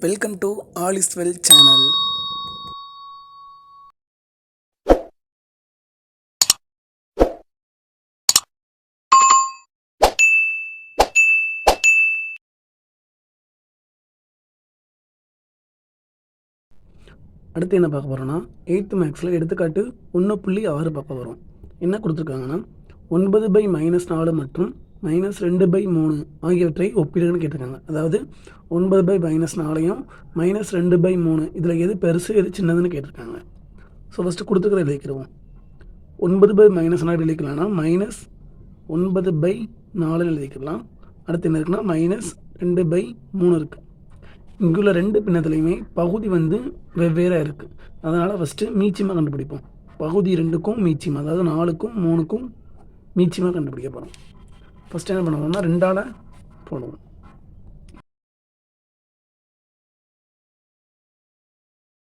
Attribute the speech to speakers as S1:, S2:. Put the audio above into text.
S1: Welcome to all is well channel. அடுத்து என்ன பார்க்க போகிறோன்னா 8th மேக்ஸில் எடுத்துக்காட்டு 1.6 பார்க்க வரும். என்ன கொடுத்துருக்காங்கன்னா 9/-4 மற்றும் -2/3 ஆகியவற்றை ஒப்பிடுன்னு கேட்டிருக்காங்க. அதாவது 9/-4ஐயும் -2/3 இதில் எது பெருசு எது சின்னதுன்னு கேட்டிருக்காங்க. ஸோ ஃபஸ்ட்டு கொடுத்துக்கிற எழுதிக்கிறோம். 9/-4 எழுதிக்கலாம்னா -9/4 எழுதிக்கலாம். அடுத்து என்ன இருக்குன்னா -2/3 இருக்குது. இங்குள்ள ரெண்டு பின்னத்துலையுமே பகுதி வெவ்வேறாக இருக்குது. அதனால் ஃபஸ்ட்டு மீச்சியமாக கண்டுபிடிப்போம். பகுதி 2க்கும் மீச்சியம், அதாவது 4க்கும் 3க்கும் மீச்சியமாக கண்டுபிடிக்க போகிறோம். ஃபஸ்ட்டு என்ன பண்ணுவோம்னா 2ஆல் போடுவோம்.